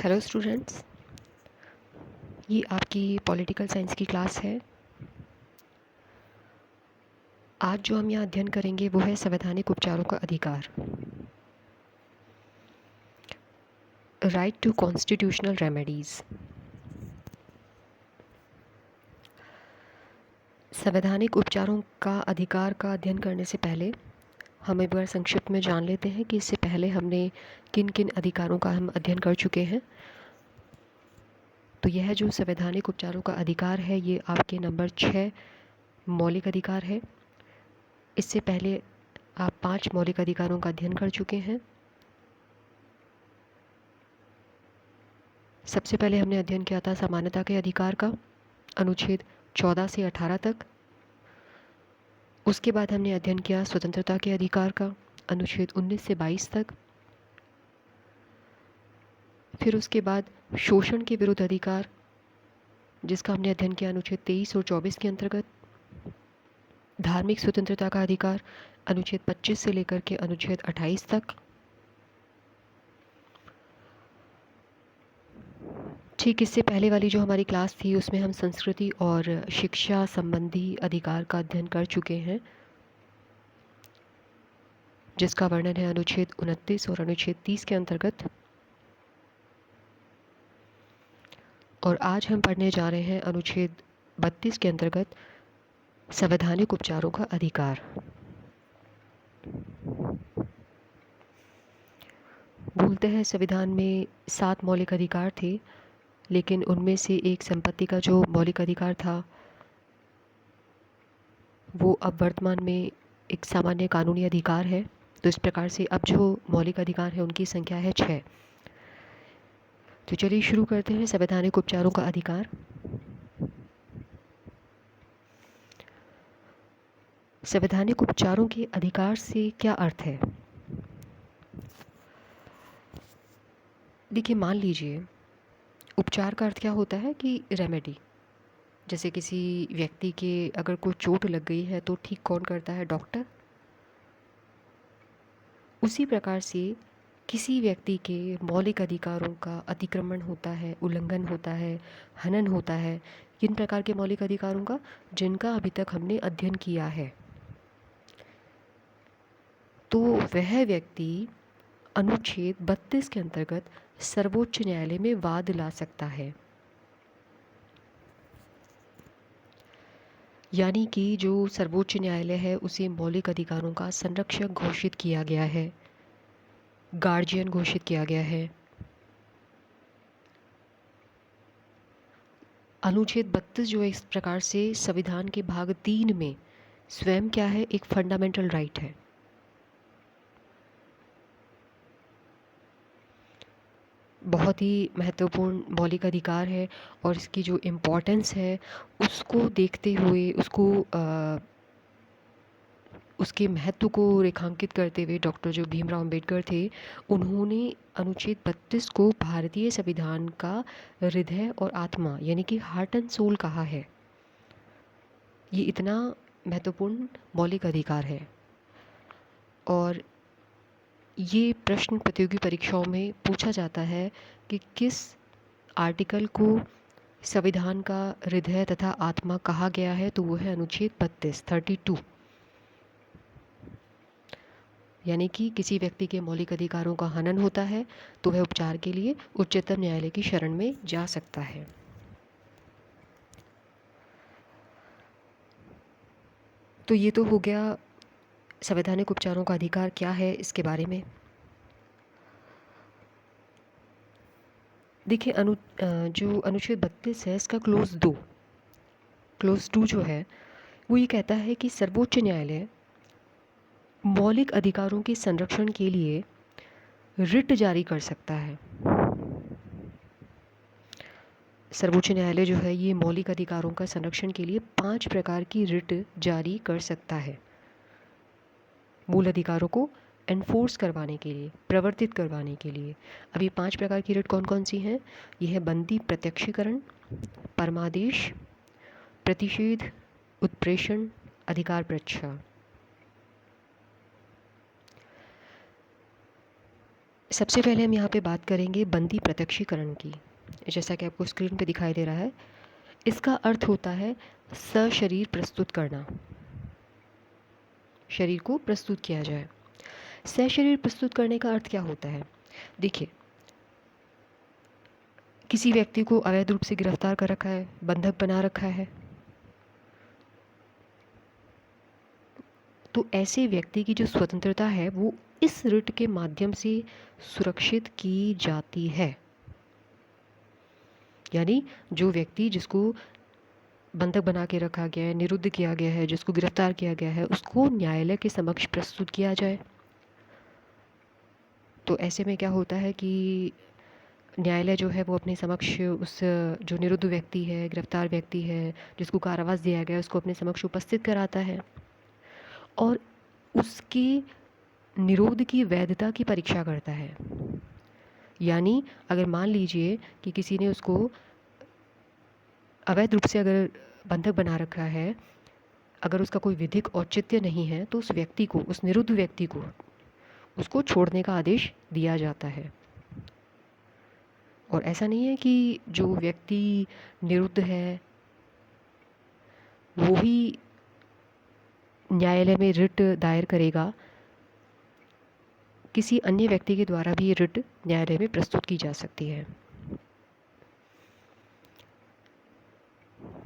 Hello students, ये आपकी political science की क्लास है। आज जो हम यहाँ अध्ययन करेंगे वो है संवैधानिक उपचारों का अधिकार, राइट टू कॉन्स्टिट्यूशनल रेमेडीज़। संवैधानिक उपचारों का अधिकार का अध्ययन करने से पहले हम एक बार संक्षिप्त में जान लेते हैं कि इससे पहले हमने किन किन अधिकारों का हम अध्ययन कर चुके हैं। तो यह जो संवैधानिक उपचारों का अधिकार है ये आपके नंबर 6 मौलिक अधिकार है। इससे पहले आप 5 मौलिक अधिकारों का अध्ययन कर चुके हैं। सबसे पहले हमने अध्ययन किया था समानता के अधिकार का, अनुच्छेद 14 से 18 तक। उसके बाद हमने अध्ययन किया स्वतंत्रता के अधिकार का, अनुच्छेद 19 से 22 तक। फिर उसके बाद शोषण के विरुद्ध अधिकार, जिसका हमने अध्ययन किया अनुच्छेद 23 और 24 के अंतर्गत। धार्मिक स्वतंत्रता का अधिकार, अनुच्छेद 25 से लेकर के अनुच्छेद 28 तक। ठीक इससे पहले वाली जो हमारी क्लास थी उसमें हम संस्कृति और शिक्षा संबंधी अधिकार का अध्ययन कर चुके हैं, जिसका वर्णन है अनुच्छेद 29 और अनुच्छेद 30 के अंतर्गत। और आज हम पढ़ने जा रहे हैं अनुच्छेद 32 के अंतर्गत संवैधानिक उपचारों का अधिकार। बोलते हैं संविधान में 7 मौलिक अधिकार थे, लेकिन उनमें से एक संपत्ति का जो मौलिक अधिकार था वो अब वर्तमान में एक सामान्य कानूनी अधिकार है। तो इस प्रकार से अब जो मौलिक अधिकार है उनकी संख्या है 6। तो चलिए शुरू करते हैं संवैधानिक उपचारों का अधिकार। संवैधानिक उपचारों के अधिकार से क्या अर्थ है? देखिए, मान लीजिए उपचार का अर्थ क्या होता है कि रेमेडी। जैसे किसी व्यक्ति के अगर कोई चोट लग गई है तो ठीक कौन करता है? डॉक्टर। उसी प्रकार से किसी व्यक्ति के मौलिक अधिकारों का अतिक्रमण होता है, उल्लंघन होता है, हनन होता है। किन प्रकार के मौलिक अधिकारों का? जिनका अभी तक हमने अध्ययन किया है। तो वह व्यक्ति अनुच्छेद 32 के अंतर्गत सर्वोच्च न्यायालय में वाद ला सकता है। यानी कि जो सर्वोच्च न्यायालय है उसे मौलिक अधिकारों का संरक्षक घोषित किया गया है, गार्जियन घोषित किया गया है। अनुच्छेद 32 जो है इस प्रकार से संविधान के भाग 3 में स्वयं क्या है? एक फंडामेंटल राइट है। बहुत ही महत्वपूर्ण मौलिक अधिकार है और इसकी जो इम्पोर्टेंस है उसको देखते हुए, उसके महत्व को रेखांकित करते हुए डॉक्टर जो भीमराव अंबेडकर थे उन्होंने अनुच्छेद 32 को भारतीय संविधान का हृदय और आत्मा यानी कि हार्ट एंड सोल कहा है। ये इतना महत्वपूर्ण मौलिक अधिकार है और ये प्रश्न प्रतियोगी परीक्षाओं में पूछा जाता है कि किस आर्टिकल को संविधान का हृदय तथा आत्मा कहा गया है। तो वो है अनुच्छेद 32। यानी कि किसी व्यक्ति के मौलिक अधिकारों का हनन होता है तो वह उपचार के लिए उच्चतम न्यायालय की शरण में जा सकता है। तो ये तो हो गया संवैधानिक उपचारों का अधिकार क्या है इसके बारे में। देखिए, जो अनुच्छेद 32 है इसका क्लोज 2 जो है वो ये कहता है कि सर्वोच्च न्यायालय मौलिक अधिकारों के संरक्षण के लिए रिट जारी कर सकता है। सर्वोच्च न्यायालय जो है ये मौलिक अधिकारों का संरक्षण के लिए 5 प्रकार की रिट जारी कर सकता है, मूल अधिकारों को एनफोर्स करवाने के लिए, प्रवर्तित करवाने के लिए। अब ये 5 प्रकार की रिट कौन कौन सी हैं? ये है बंदी प्रत्यक्षीकरण, परमादेश, प्रतिषेध, उत्प्रेषण, अधिकार परीक्षा। सबसे पहले हम यहाँ पे बात करेंगे बंदी प्रत्यक्षीकरण की। जैसा कि आपको स्क्रीन पे दिखाई दे रहा है, इसका अर्थ होता है सशरीर प्रस्तुत करना, शरीर को प्रस्तुत किया जाए। सशरीर प्रस्तुत करने का अर्थ क्या होता है? देखिए, किसी व्यक्ति को अवैध रूप से गिरफ्तार कर रखा है, बंधक बना रखा है, तो ऐसे व्यक्ति की जो स्वतंत्रता है वो इस रिट के माध्यम से सुरक्षित की जाती है। यानी जो व्यक्ति जिसको बंधक बना के रखा गया है, निरुद्ध किया गया है, जिसको गिरफ्तार किया गया है, उसको न्यायालय के समक्ष प्रस्तुत किया जाए। तो ऐसे में क्या होता है कि न्यायालय जो है वो अपने समक्ष उस जो निरुद्ध व्यक्ति है, गिरफ्तार व्यक्ति है, जिसको कारावास दिया गया है, उसको अपने समक्ष उपस्थित कराता है और उसके निरोध की वैधता की परीक्षा करता है। यानी अगर मान लीजिए कि किसी ने उसको अवैध रूप से अगर बंधक बना रखा है, अगर उसका कोई विधिक औचित्य नहीं है, तो उस व्यक्ति को, उस निरुद्ध व्यक्ति को, उसको छोड़ने का आदेश दिया जाता है। और ऐसा नहीं है कि जो व्यक्ति निरुद्ध है वो ही न्यायालय में रिट दायर करेगा, किसी अन्य व्यक्ति के द्वारा भी ये रिट न्यायालय में प्रस्तुत की जा सकती है।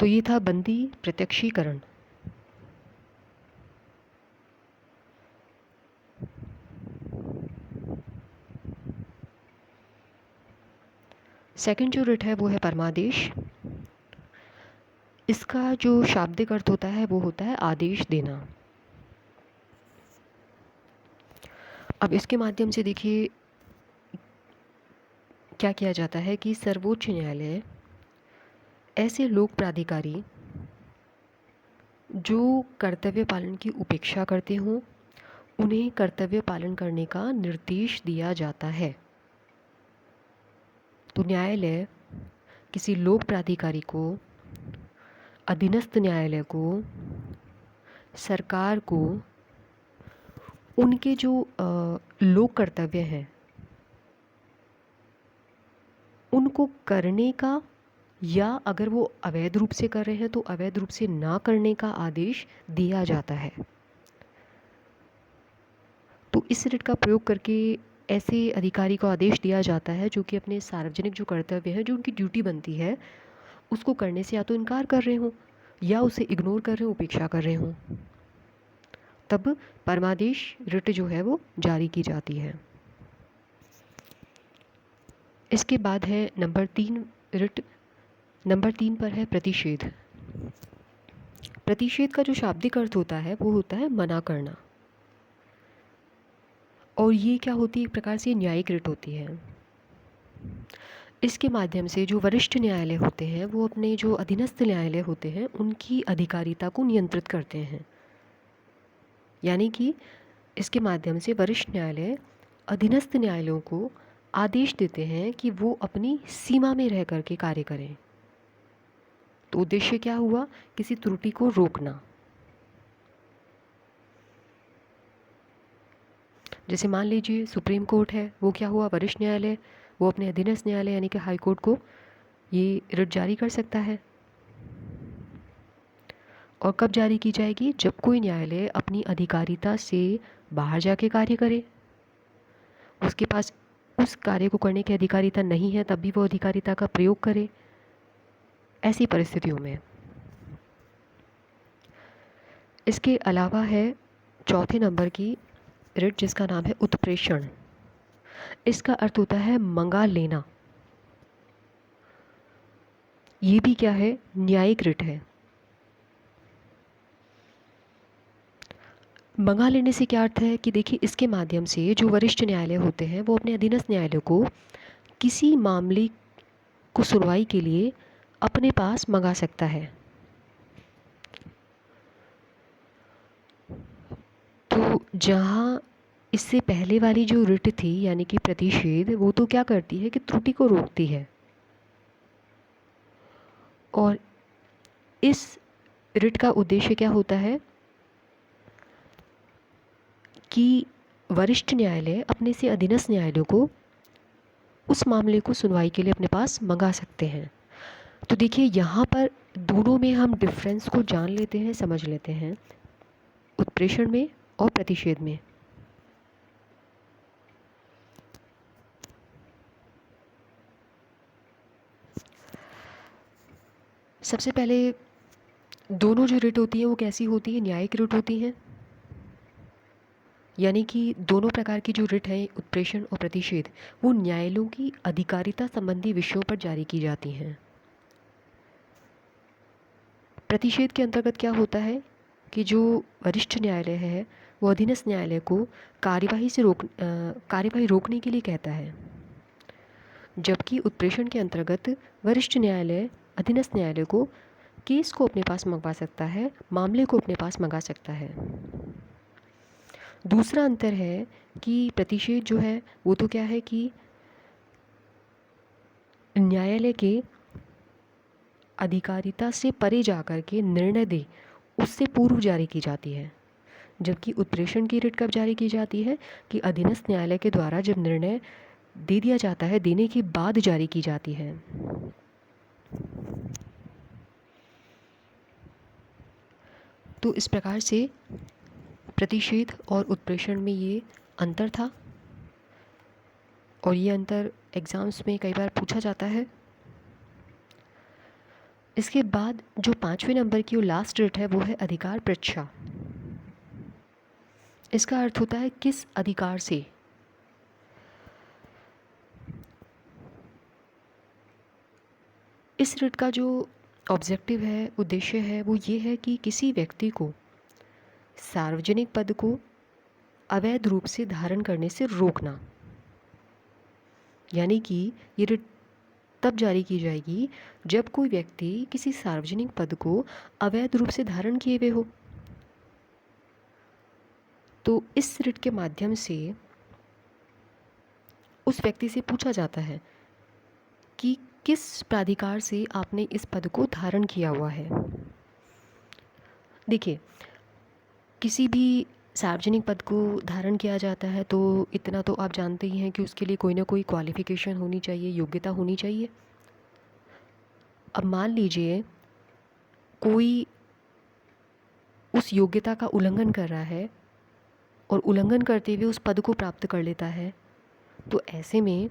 तो ये था बंदी प्रत्यक्षीकरण। सेकंड जो रिट है वो है परमादेश। इसका जो शाब्दिक अर्थ होता है वो होता है आदेश देना। अब इसके माध्यम से देखिए क्या किया जाता है कि सर्वोच्च न्यायालय ऐसे लोक प्राधिकारी जो कर्तव्य पालन की उपेक्षा करते हों, उन्हें कर्तव्य पालन करने का निर्देश दिया जाता है। तो न्यायालय किसी लोक प्राधिकारी को, अधीनस्थ न्यायालय को, सरकार को उनके जो लोक कर्तव्य हैं उनको करने का, या अगर वो अवैध रूप से कर रहे हैं तो अवैध रूप से ना करने का आदेश दिया जाता है। तो इस रिट का प्रयोग करके ऐसे अधिकारी को आदेश दिया जाता है जो कि अपने सार्वजनिक जो कर्तव्य है, जो उनकी ड्यूटी बनती है, उसको करने से या तो इनकार कर रहे हों या उसे इग्नोर कर रहे हों, उपेक्षा कर रहे हों, तब परमादेश रिट जो है वो जारी की जाती है। इसके बाद है नंबर 3 रिट। नंबर 3 पर है प्रतिषेध। प्रतिषेध का जो शाब्दिक अर्थ होता है वो होता है मना करना, और ये क्या होती है, एक प्रकार से न्यायिक रिट होती है। इसके माध्यम से जो वरिष्ठ न्यायालय होते हैं वो अपने जो अधीनस्थ न्यायालय होते हैं उनकी अधिकारिता को नियंत्रित करते हैं। यानी कि इसके माध्यम से वरिष्ठ न्यायालय अधीनस्थ न्यायालयों को आदेश देते हैं कि वो अपनी सीमा में रह कर के कार्य करें। तो उद्देश्य क्या हुआ? किसी त्रुटि को रोकना। जैसे मान लीजिए सुप्रीम कोर्ट है, वो क्या हुआ, वरिष्ठ न्यायालय, वो अपने अधीनस्थ न्यायालय यानी कि हाई कोर्ट को ये रिट जारी कर सकता है। और कब जारी की जाएगी? जब कोई न्यायालय अपनी अधिकारिता से बाहर जाके कार्य करे, उसके पास उस कार्य को करने की अधिकारिता नहीं है, तब भी वो अधिकारिता का प्रयोग करे, ऐसी परिस्थितियों में। इसके अलावा है चौथे नंबर की रिट जिसका नाम है उत्प्रेषण। इसका अर्थ होता है मंगा लेना। ये भी क्या है? न्यायिक रिट है। मंगा लेने से क्या अर्थ है कि देखिए इसके माध्यम से जो वरिष्ठ न्यायालय होते हैं वो अपने अधीनस्थ न्यायालय को किसी मामले को सुनवाई के लिए अपने पास मंगा सकता है। तो जहाँ इससे पहले वाली जो रिट थी यानी कि प्रतिषेध, वो तो क्या करती है कि त्रुटि को रोकती है, और इस रिट का उद्देश्य क्या होता है कि वरिष्ठ न्यायालय अपने से अधीनस्थ न्यायालयों को उस मामले को सुनवाई के लिए अपने पास मंगा सकते हैं। तो देखिए यहाँ पर दोनों में हम डिफरेंस को जान लेते हैं, समझ लेते हैं, उत्प्रेषण में और प्रतिषेध में। सबसे पहले दोनों जो रिट होती हैं वो कैसी होती है? न्यायिक रिट होती हैं, यानी कि दोनों प्रकार की जो रिट है उत्प्रेषण और प्रतिषेध वो न्यायालयों की अधिकारिता संबंधी विषयों पर जारी की जाती हैं। प्रतिषेध के अंतर्गत क्या होता है कि जो वरिष्ठ न्यायालय है वो अधीनस्थ न्यायालय को कार्यवाही रोकने के लिए कहता है, जबकि उत्प्रेषण के अंतर्गत वरिष्ठ न्यायालय अधीनस्थ न्यायालय को केस को अपने पास मंगवा सकता है, मामले को अपने पास मंगा सकता है। दूसरा अंतर है कि प्रतिषेध जो है वो तो क्या है कि न्यायालय के अधिकारिता से परे जाकर के निर्णय दे उससे पूर्व जारी की जाती है, जबकि उत्प्रेषण की रिट कब जारी की जाती है कि अधीनस्थ न्यायालय के द्वारा जब निर्णय दे दिया जाता है, देने के बाद जारी की जाती है। तो इस प्रकार से प्रतिषेध और उत्प्रेषण में ये अंतर था, और ये अंतर एग्ज़ाम्स में कई बार पूछा जाता है। इसके बाद जो 5वें नंबर की वो लास्ट रिट है वो है अधिकार पृच्छा। इसका अर्थ होता है किस अधिकार से। इस रिट का जो ऑब्जेक्टिव है, उद्देश्य है, वो ये है कि किसी व्यक्ति को सार्वजनिक पद को अवैध रूप से धारण करने से रोकना। यानी कि ये रिट तब जारी की जाएगी जब कोई व्यक्ति किसी सार्वजनिक पद को अवैध रूप से धारण किए हुए हो। तो इस रिट के माध्यम से उस व्यक्ति से पूछा जाता है कि किस प्राधिकार से आपने इस पद को धारण किया हुआ है। देखिए, किसी भी सार्वजनिक पद को धारण किया जाता है तो इतना तो आप जानते ही हैं कि उसके लिए कोई ना कोई क्वालिफ़िकेशन होनी चाहिए, योग्यता होनी चाहिए। अब मान लीजिए कोई उस योग्यता का उल्लंघन कर रहा है और उल्लंघन करते हुए उस पद को प्राप्त कर लेता है, तो ऐसे में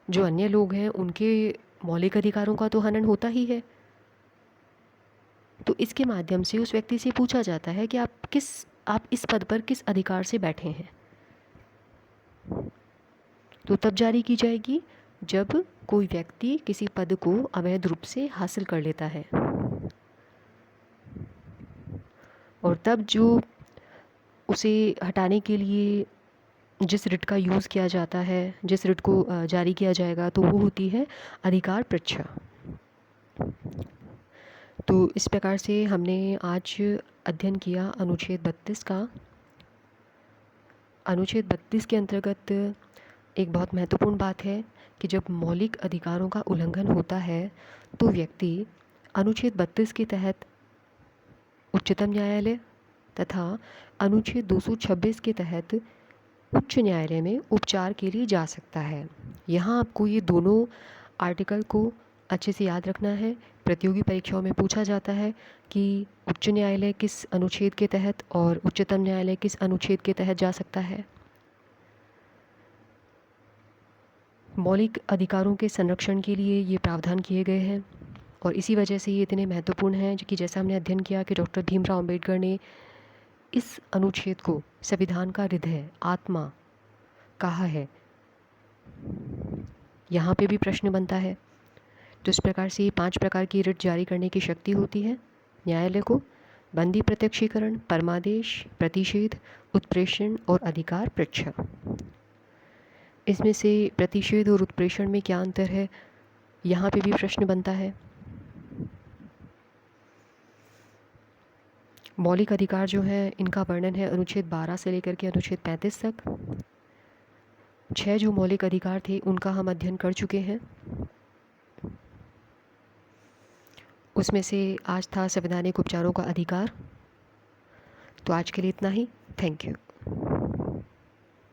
जो अन्य लोग हैं उनके मौलिक अधिकारों का तो हनन होता ही है। तो इसके माध्यम से उस व्यक्ति से पूछा जाता है कि आप इस पद पर किस अधिकार से बैठे हैं। तो तब जारी की जाएगी जब कोई व्यक्ति किसी पद को अवैध रूप से हासिल कर लेता है, और तब जो उसे हटाने के लिए जिस रिट का यूज़ किया जाता है, जिस रिट को जारी किया जाएगा, तो वो होती है अधिकार पृच्छा। तो इस प्रकार से हमने आज अध्ययन किया अनुच्छेद 32 का। अनुच्छेद 32 के अंतर्गत एक बहुत महत्वपूर्ण बात है कि जब मौलिक अधिकारों का उल्लंघन होता है तो व्यक्ति अनुच्छेद 32 के तहत उच्चतम न्यायालय तथा अनुच्छेद 226 के तहत उच्च न्यायालय में उपचार के लिए जा सकता है। यहाँ आपको ये दोनों आर्टिकल को अच्छे से याद रखना है। प्रतियोगी परीक्षाओं में पूछा जाता है कि उच्च न्यायालय किस अनुच्छेद के तहत और उच्चतम न्यायालय किस अनुच्छेद के तहत जा सकता है। मौलिक अधिकारों के संरक्षण के लिए ये प्रावधान किए गए हैं, और इसी वजह से ये इतने महत्वपूर्ण हैं कि जैसा हमने अध्ययन किया कि डॉक्टर भीमराव अंबेडकर ने इस अनुच्छेद को संविधान का हृदय, आत्मा कहा है। यहाँ पे भी प्रश्न बनता है। तो इस प्रकार से 5 प्रकार की रिट जारी करने की शक्ति होती है न्यायालय को: बंदी प्रत्यक्षीकरण, परमादेश, प्रतिषेध, उत्प्रेषण और अधिकार पृच्छा। इसमें से प्रतिषेध और उत्प्रेषण में क्या अंतर है, यहाँ पे भी प्रश्न बनता है। मौलिक अधिकार जो है इनका वर्णन है अनुच्छेद 12 से लेकर के अनुच्छेद 35 तक। 6 जो मौलिक अधिकार थे उनका हम अध्ययन कर चुके हैं। उसमें से आज था संवैधानिक उपचारों का अधिकार। तो आज के लिए इतना ही। Thank you.